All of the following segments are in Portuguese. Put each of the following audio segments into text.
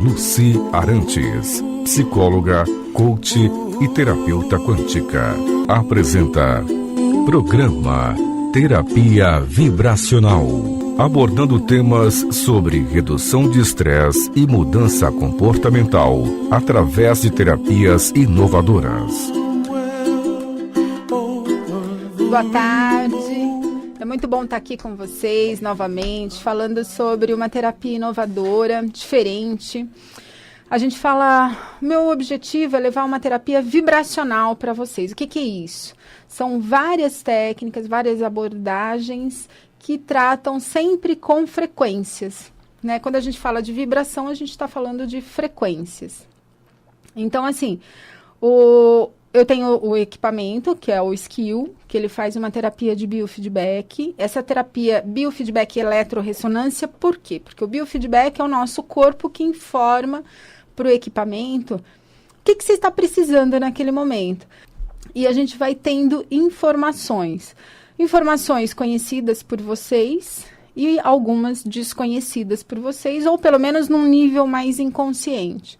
Lucy Arantes, psicóloga, coach e terapeuta quântica, apresenta Programa Terapia Vibracional, abordando temas sobre redução de estresse e mudança comportamental através de terapias inovadoras. Boa tarde, é muito bom estar aqui com vocês novamente, falando sobre uma terapia inovadora, diferente. A gente fala, meu objetivo é levar uma terapia vibracional para vocês. O que é isso? São várias técnicas, várias abordagens que tratam sempre com frequências, né? Quando a gente fala de vibração, a gente está falando de frequências. Então, assim, eu tenho o equipamento, que é o Skill, que ele faz uma terapia de biofeedback. Essa terapia biofeedback eletrorressonância, por quê? Porque o biofeedback é o nosso corpo que informa para o equipamento o que você está precisando naquele momento. E a gente vai tendo informações conhecidas por vocês e algumas desconhecidas por vocês, ou pelo menos num nível mais inconsciente.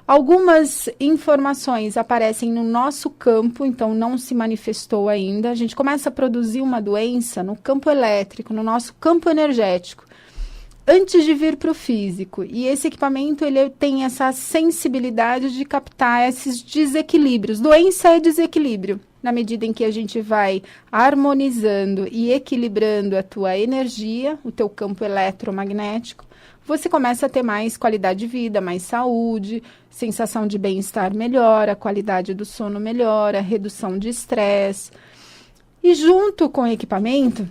Algumas informações aparecem no nosso campo, então não se manifestou ainda. A gente começa a produzir uma doença no campo elétrico, no nosso campo energético, antes de vir para o físico. E esse equipamento, ele tem essa sensibilidade de captar esses desequilíbrios. Doença é desequilíbrio. Na medida em que a gente vai harmonizando e equilibrando a tua energia, o teu campo eletromagnético, você começa a ter mais qualidade de vida, mais saúde, sensação de bem-estar melhora, a qualidade do sono melhora, redução de estresse. E junto com o equipamento,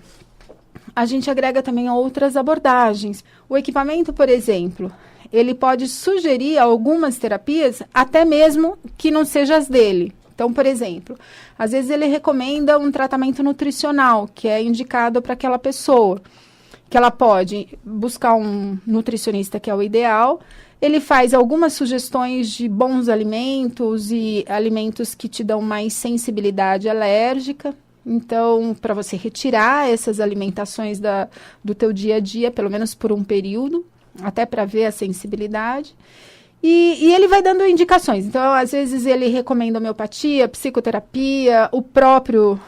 a gente agrega também outras abordagens. O equipamento, por exemplo, ele pode sugerir algumas terapias, até mesmo que não sejam as dele. Então, por exemplo, às vezes ele recomenda um tratamento nutricional, que é indicado para aquela pessoa, que ela pode buscar um nutricionista, que é o ideal. Ele faz algumas sugestões de bons alimentos e alimentos que te dão mais sensibilidade alérgica. Então, para você retirar essas alimentações do teu dia a dia, pelo menos por um período, até para ver a sensibilidade. E ele vai dando indicações. Então, às vezes, ele recomenda homeopatia, psicoterapia, o próprio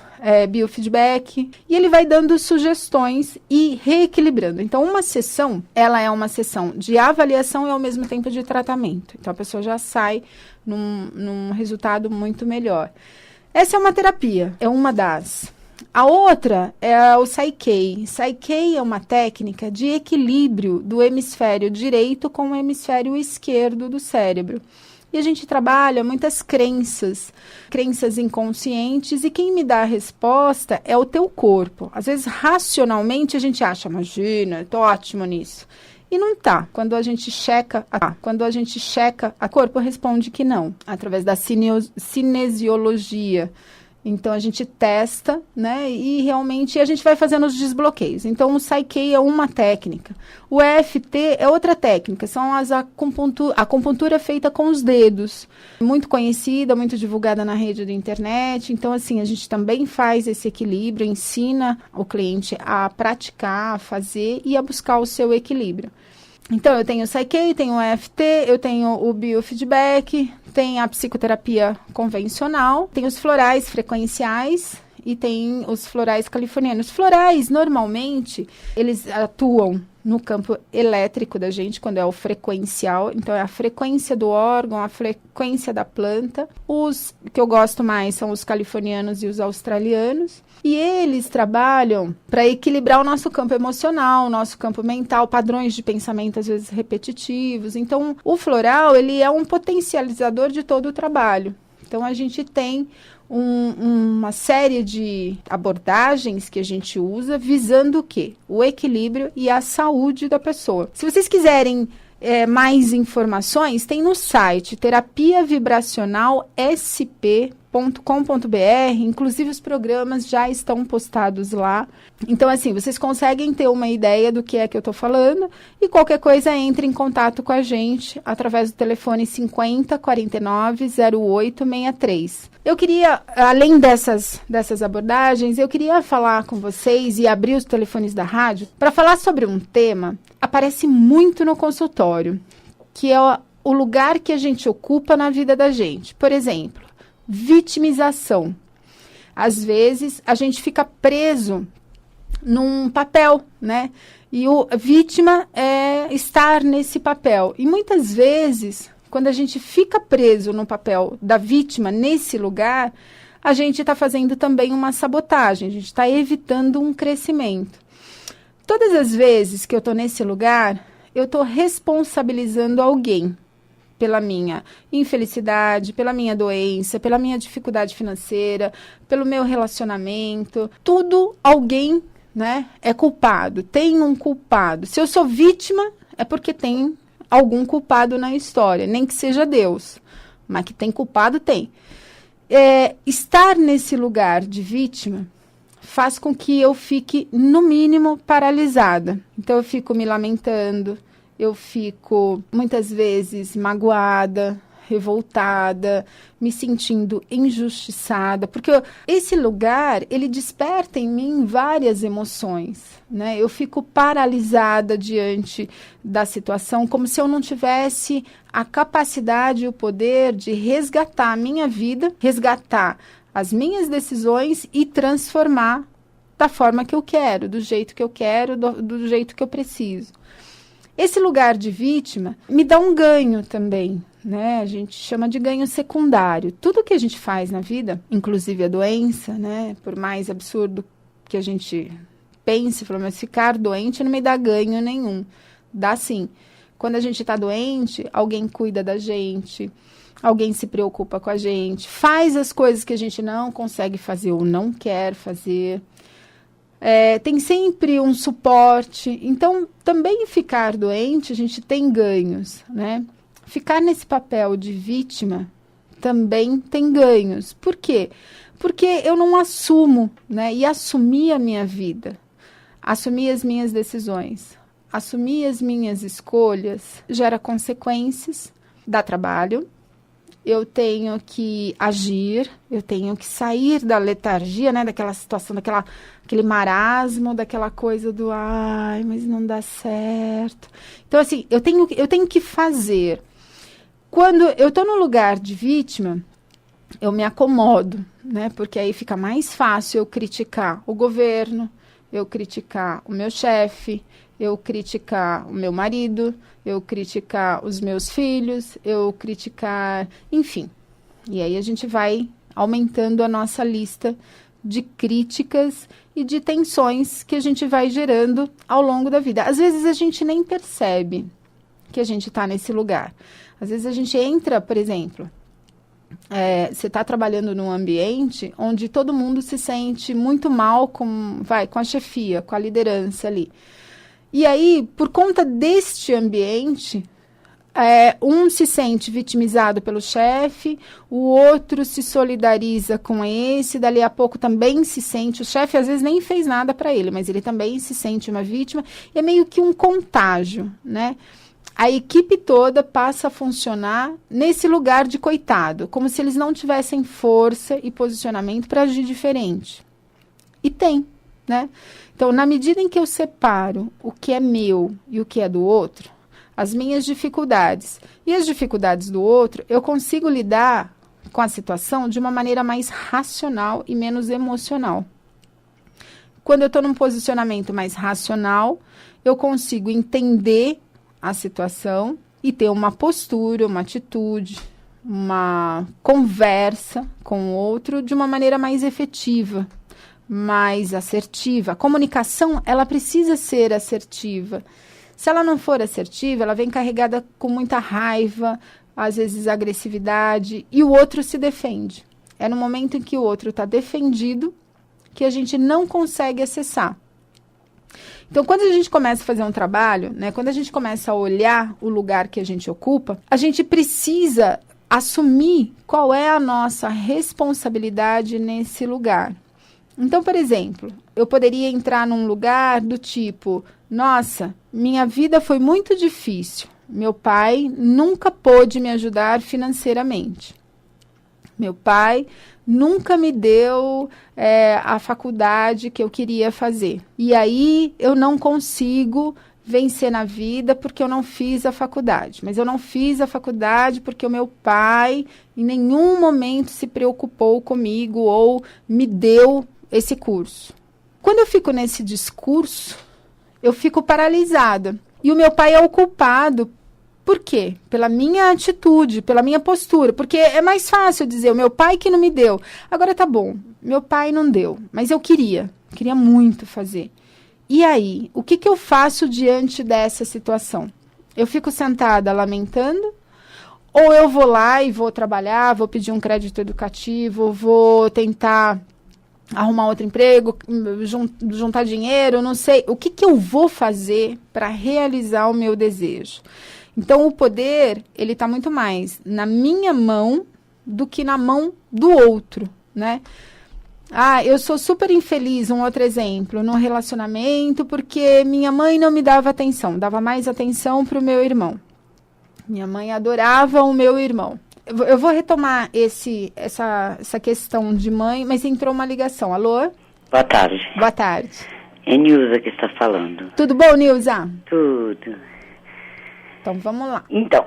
biofeedback. E ele vai dando sugestões e reequilibrando. Então, uma sessão, ela é uma sessão de avaliação e, ao mesmo tempo, de tratamento. Então, a pessoa já sai num resultado muito melhor. Essa é uma terapia, é uma das. A outra é o Psyche. Psyche é uma técnica de equilíbrio do hemisfério direito com o hemisfério esquerdo do cérebro. E a gente trabalha muitas crenças inconscientes, e quem me dá a resposta é o teu corpo. Às vezes, racionalmente, a gente acha, imagina, eu tô ótimo nisso. E não tá. Quando a gente checa, o corpo responde que não, através da cinesiologia. Então, a gente testa, né, e realmente a gente vai fazendo os desbloqueios. Então, o Psyche é uma técnica. O EFT é outra técnica, são a acupuntura feita com os dedos. Muito conhecida, muito divulgada na rede da internet. Então, assim, a gente também faz esse equilíbrio, ensina o cliente a praticar, a fazer e a buscar o seu equilíbrio. Então, eu tenho o Psyche, tenho o EFT, eu tenho o biofeedback, tem a psicoterapia convencional, tem os florais frequenciais e tem os florais californianos. Os florais, normalmente, eles atuam no campo elétrico da gente, quando é o frequencial. Então, é a frequência do órgão, a frequência da planta. Os que eu gosto mais são os californianos e os australianos. E eles trabalham para equilibrar o nosso campo emocional, o nosso campo mental, padrões de pensamento às vezes repetitivos. Então, o floral, ele é um potencializador de todo o trabalho. Então, a gente tem uma série de abordagens que a gente usa visando o quê? O equilíbrio e a saúde da pessoa. Se vocês quiserem mais informações, tem no site Terapia Vibracional SP .com.br, inclusive os programas já estão postados lá. Então, assim, vocês conseguem ter uma ideia do que é que eu estou falando, e qualquer coisa entre em contato com a gente através do telefone 50 49 08 63. Eu queria, além dessas abordagens, eu queria falar com vocês e abrir os telefones da rádio para falar sobre um tema que aparece muito no consultório, que é o lugar que a gente ocupa na vida da gente. Por exemplo, vitimização. Às vezes, a gente fica preso num papel, né? E a vítima é estar nesse papel. E muitas vezes, quando a gente fica preso no papel da vítima, nesse lugar, a gente está fazendo também uma sabotagem, a gente está evitando um crescimento. Todas as vezes que eu estou nesse lugar, eu estou responsabilizando alguém pela minha infelicidade, pela minha doença, pela minha dificuldade financeira, pelo meu relacionamento. Tudo alguém, né, é culpado, tem um culpado. Se eu sou vítima, é porque tem algum culpado na história, nem que seja Deus, mas que tem culpado, tem. Estar nesse lugar de vítima faz com que eu fique, no mínimo, paralisada. Então, eu fico me lamentando, eu fico, muitas vezes, magoada, revoltada, me sentindo injustiçada, porque esse lugar, ele desperta em mim várias emoções, né? Eu fico paralisada diante da situação, como se eu não tivesse a capacidade e o poder de resgatar a minha vida, resgatar as minhas decisões e transformar da forma que eu quero, do jeito que eu quero, do jeito que eu preciso. Esse lugar de vítima me dá um ganho também, né? A gente chama de ganho secundário. Tudo que a gente faz na vida, inclusive a doença, né? Por mais absurdo que a gente pense, mas ficar doente não me dá ganho nenhum. Dá sim. Quando a gente está doente, alguém cuida da gente, alguém se preocupa com a gente, faz as coisas que a gente não consegue fazer ou não quer fazer. Tem sempre um suporte. Então, também ficar doente, a gente tem ganhos, né? Ficar nesse papel de vítima também tem ganhos. Por quê? Porque eu não assumo, né? E assumir a minha vida, assumir as minhas decisões, assumir as minhas escolhas, gera consequências, dá trabalho. Eu tenho que agir, eu tenho que sair da letargia, né, daquela situação, aquele marasmo, daquela coisa do, ai, mas não dá certo. Então, assim, eu tenho que fazer. Quando eu estou no lugar de vítima, eu me acomodo, né, porque aí fica mais fácil eu criticar o governo, eu criticar o meu chefe, eu criticar o meu marido, eu criticar os meus filhos, eu criticar, enfim. E aí a gente vai aumentando a nossa lista de críticas e de tensões que a gente vai gerando ao longo da vida. Às vezes a gente nem percebe que a gente está nesse lugar. Às vezes a gente entra, por exemplo, você está trabalhando num ambiente onde todo mundo se sente muito mal com a chefia, com a liderança ali. E aí, por conta deste ambiente, um se sente vitimizado pelo chefe, o outro se solidariza com esse, dali a pouco também se sente, o chefe às vezes nem fez nada para ele, mas ele também se sente uma vítima, e é meio que um contágio, né? A equipe toda passa a funcionar nesse lugar de coitado, como se eles não tivessem força e posicionamento para agir diferente. E tem, né? Então, na medida em que eu separo o que é meu e o que é do outro, as minhas dificuldades e as dificuldades do outro, eu consigo lidar com a situação de uma maneira mais racional e menos emocional. Quando eu estou num posicionamento mais racional, eu consigo entender a situação e ter uma postura, uma atitude, uma conversa com o outro de uma maneira mais efetiva, mais assertiva. A comunicação, ela precisa ser assertiva. Se ela não for assertiva, ela vem carregada com muita raiva, às vezes agressividade, e o outro se defende. É no momento em que o outro está defendido que a gente não consegue acessar. Então, quando a gente começa a fazer um trabalho, né, quando a gente começa a olhar o lugar que a gente ocupa, a gente precisa assumir qual é a nossa responsabilidade nesse lugar. Então, por exemplo, eu poderia entrar num lugar do tipo, nossa, minha vida foi muito difícil. Meu pai nunca pôde me ajudar financeiramente. Meu pai nunca me deu a faculdade que eu queria fazer. E aí eu não consigo vencer na vida porque eu não fiz a faculdade. Mas eu não fiz a faculdade porque o meu pai em nenhum momento se preocupou comigo ou me deu esse curso. Quando eu fico nesse discurso, eu fico paralisada. E o meu pai é o culpado. Por quê? Pela minha atitude, pela minha postura. Porque é mais fácil dizer, o meu pai que não me deu. Agora tá bom, meu pai não deu, mas eu queria muito fazer. E aí, o que eu faço diante dessa situação? Eu fico sentada lamentando? Ou eu vou lá e vou trabalhar, vou pedir um crédito educativo, vou tentar arrumar outro emprego, juntar dinheiro, não sei. O que eu vou fazer para realizar o meu desejo? Então, o poder, ele está muito mais na minha mão do que na mão do outro, né? Ah, eu sou super infeliz, um outro exemplo, no relacionamento, porque minha mãe não me dava atenção, dava mais atenção para o meu irmão. Minha mãe adorava o meu irmão. Eu vou retomar essa questão de mãe, mas entrou uma ligação. Alô? Boa tarde. Boa tarde. É Nilza que está falando. Tudo bom, Nilza? Tudo. Então, vamos lá. Então,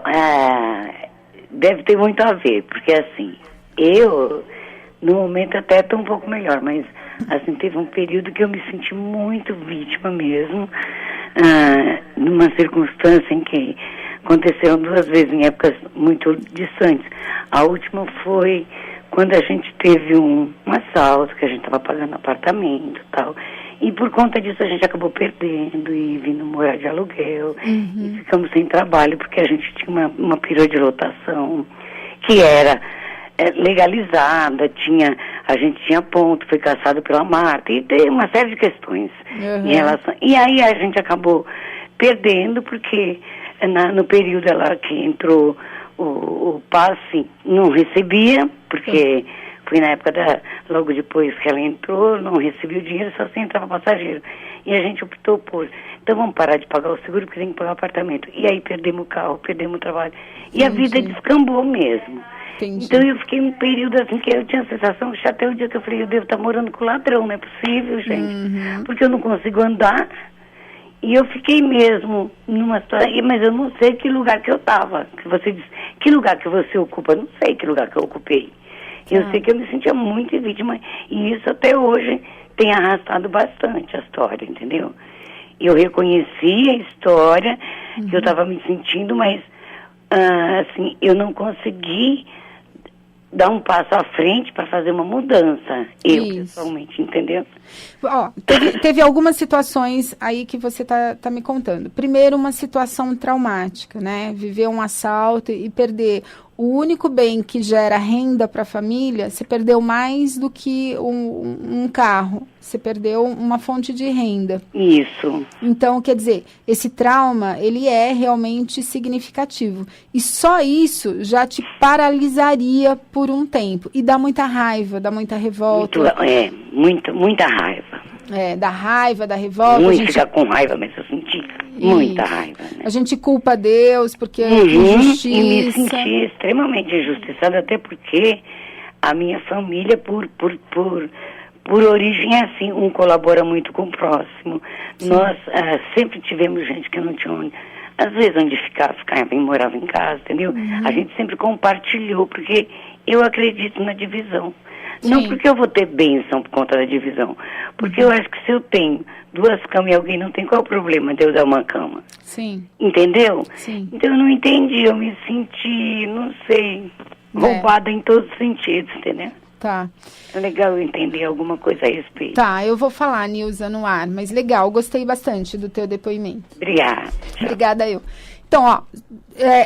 deve ter muito a ver, porque assim, eu, no momento até estou um pouco melhor, mas assim, teve um período que eu me senti muito vítima mesmo, numa circunstância em que aconteceram 2 vezes em épocas muito distantes. A última foi quando a gente teve um assalto, que a gente estava pagando apartamento e tal. E por conta disso a gente acabou perdendo e vindo morar de aluguel. E ficamos sem trabalho, porque a gente tinha uma perua de lotação que era legalizada, a gente tinha ponto, foi caçado pela Marta, e tem uma série de questões em relação. E aí a gente acabou perdendo, porque no período ela que entrou o passe, não recebia, porque foi na época logo depois que ela entrou, não recebia o dinheiro, só se entrava passageiro. E a gente optou por, então vamos parar de pagar o seguro, porque tem que pagar o apartamento. E aí perdemos o carro, perdemos o trabalho. E a vida descambou mesmo. Entendi. Então eu fiquei num período assim que eu tinha a sensação, que até o dia que eu falei, eu devo estar morando com ladrão, não é possível, gente. Porque eu não consigo andar. E eu fiquei mesmo numa situação, mas eu não sei que lugar que eu estava. Que você diz, que lugar que você ocupa? Não sei que lugar que eu ocupei. Eu sei que eu me sentia muito vítima, e isso até hoje tem arrastado bastante a história, entendeu? Eu reconheci a história que eu estava me sentindo, mas assim, eu não consegui dar um passo à frente para fazer uma mudança, eu pessoalmente, entendeu? Ó, teve algumas situações aí que você tá me contando. Primeiro, uma situação traumática, né? Viver um assalto e perder o único bem que gera renda para a família, você perdeu mais do que um carro. Você perdeu uma fonte de renda. Isso. Então, quer dizer, esse trauma, ele é realmente significativo. E só isso já te paralisaria por um tempo. E dá muita raiva, dá muita revolta. Muita raiva. Da raiva, da revolta. Muito ficar com raiva, mas eu senti muita raiva. Né? A gente culpa Deus porque é injustiça. E me senti extremamente injustiçada, até porque a minha família, por origem, é assim, um colabora muito com o próximo. Sim. Nós sempre tivemos gente que não tinha onde, às vezes onde morava em casa, entendeu? A gente sempre compartilhou, porque eu acredito na divisão. Sim. Não porque eu vou ter bênção por conta da divisão, porque eu acho que se eu tenho 2 camas e alguém não tem, qual é o problema de eu dar uma cama? Sim. Entendeu? Sim. Então eu não entendi, eu me senti, não sei, roubada em todos os sentidos, entendeu? Tá. É legal eu entender alguma coisa a respeito. Tá, eu vou falar, Nilza, no ar, mas legal, gostei bastante do teu depoimento. Obrigada. Obrigada, eu. Então, ó,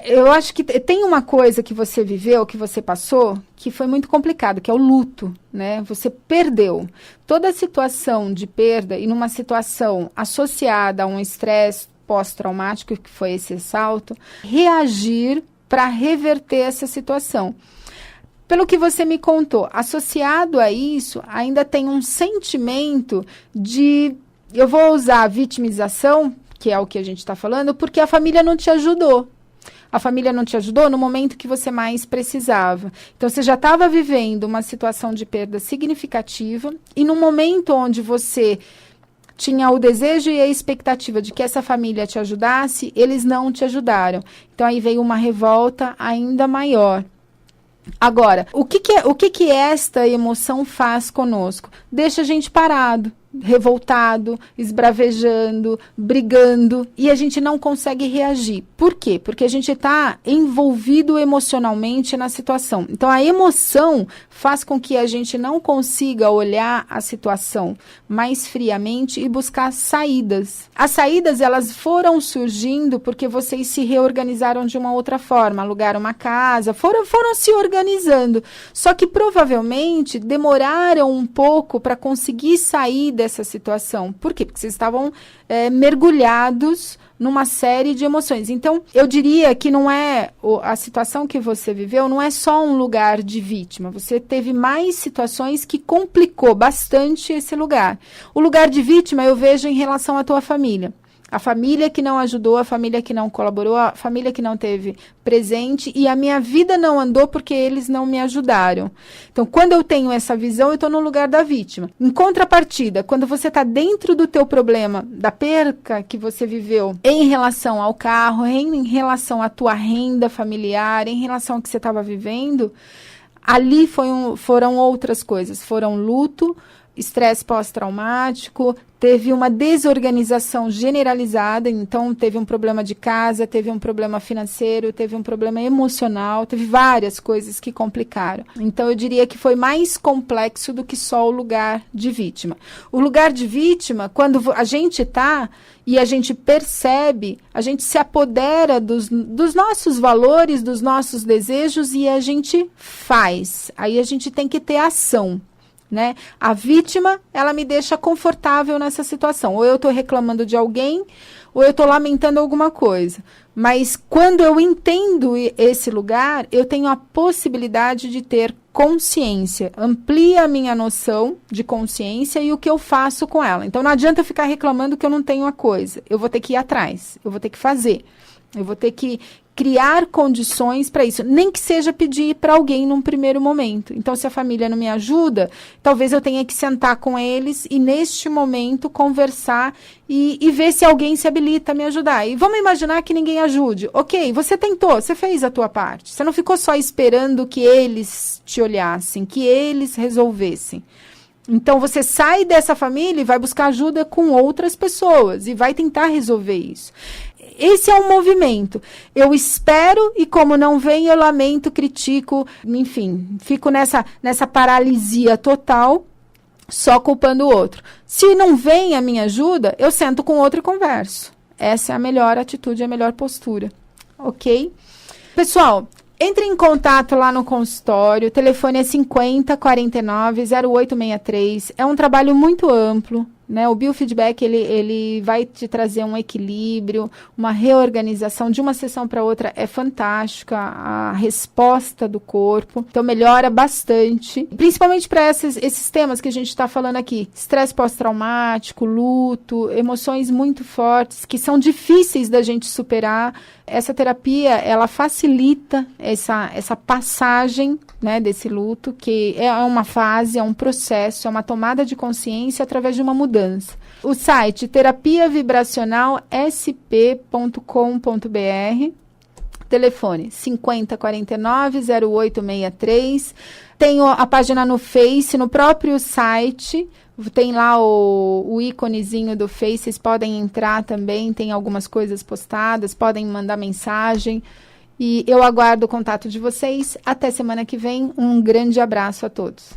eu acho que tem uma coisa que você viveu, que você passou, que foi muito complicado, que é o luto, né? Você perdeu. Toda a situação de perda, e numa situação associada a um estresse pós-traumático, que foi esse assalto, reagir para reverter essa situação. Pelo que você me contou, associado a isso, ainda tem um sentimento de, eu vou usar a vitimização, que é o que a gente está falando, porque a família não te ajudou. A família não te ajudou no momento que você mais precisava. Então, você já estava vivendo uma situação de perda significativa, e no momento onde você tinha o desejo e a expectativa de que essa família te ajudasse, eles não te ajudaram. Então aí veio uma revolta ainda maior. Agora, o que esta emoção faz conosco? Deixa a gente parado, revoltado, esbravejando, brigando, e a gente não consegue reagir. Por quê? Porque a gente está envolvido emocionalmente na situação. Então, a emoção faz com que a gente não consiga olhar a situação mais friamente e buscar saídas. As saídas, elas foram surgindo porque vocês se reorganizaram de uma outra forma, alugaram uma casa, foram se organizando. Só que, provavelmente, demoraram um pouco para conseguir sair dessa situação. Por quê? Porque vocês estavam mergulhados numa série de emoções. Então, eu diria que não é a situação que você viveu, não é só um lugar de vítima. Você teve mais situações que complicou bastante esse lugar. O lugar de vítima eu vejo em relação à tua família. A família que não ajudou, a família que não colaborou, a família que não teve presente, e a minha vida não andou porque eles não me ajudaram. Então, quando eu tenho essa visão, eu estou no lugar da vítima. Em contrapartida, quando você está dentro do teu problema, da perca que você viveu em relação ao carro, em relação à tua renda familiar, em relação ao que você estava vivendo, ali foram outras coisas. Foram luto, estresse pós-traumático, teve uma desorganização generalizada, então teve um problema de casa, teve um problema financeiro, teve um problema emocional, teve várias coisas que complicaram. Então eu diria que foi mais complexo do que só o lugar de vítima. O lugar de vítima, quando a gente está e a gente percebe, a gente se apodera dos nossos valores, dos nossos desejos e a gente faz. Aí a gente tem que ter ação. Né? A vítima, ela me deixa confortável nessa situação. Ou eu estou reclamando de alguém, ou eu estou lamentando alguma coisa. Mas quando eu entendo esse lugar, eu tenho a possibilidade de ter consciência. Amplia a minha noção de consciência e o que eu faço com ela. Então não adianta eu ficar reclamando que eu não tenho a coisa. Eu vou ter que ir atrás, eu vou ter que fazer. Eu vou ter que criar condições para isso, nem que seja pedir para alguém num primeiro momento. Então, se a família não me ajuda, talvez eu tenha que sentar com eles e, neste momento, conversar e ver se alguém se habilita a me ajudar. E vamos imaginar que ninguém ajude. Ok, você tentou, você fez a tua parte. Você não ficou só esperando que eles te olhassem, que eles resolvessem. Então, você sai dessa família e vai buscar ajuda com outras pessoas e vai tentar resolver isso. Esse é um movimento. Eu espero e como não vem, eu lamento, critico, enfim, fico nessa paralisia total, só culpando o outro. Se não vem a minha ajuda, eu sento com outro e converso. Essa é a melhor atitude, a melhor postura. Ok? Pessoal, entre em contato lá no consultório, o telefone é 5049-0863. É um trabalho muito amplo. Né? O biofeedback ele vai te trazer um equilíbrio, uma reorganização de uma sessão para outra é fantástica, a resposta do corpo, então melhora bastante, principalmente para esses temas que a gente está falando aqui, estresse pós-traumático, luto, emoções muito fortes que são difíceis da gente superar. Essa terapia, ela facilita essa passagem, né, desse luto, que é uma fase, é um processo, é uma tomada de consciência através de uma mudança. O site terapiavibracionalsp.com.br, telefone 5049-0863, tem a página no Face, no próprio site, tem lá o íconezinho do Face, vocês podem entrar também, tem algumas coisas postadas, podem mandar mensagem, e eu aguardo o contato de vocês. Até semana que vem, um grande abraço a todos.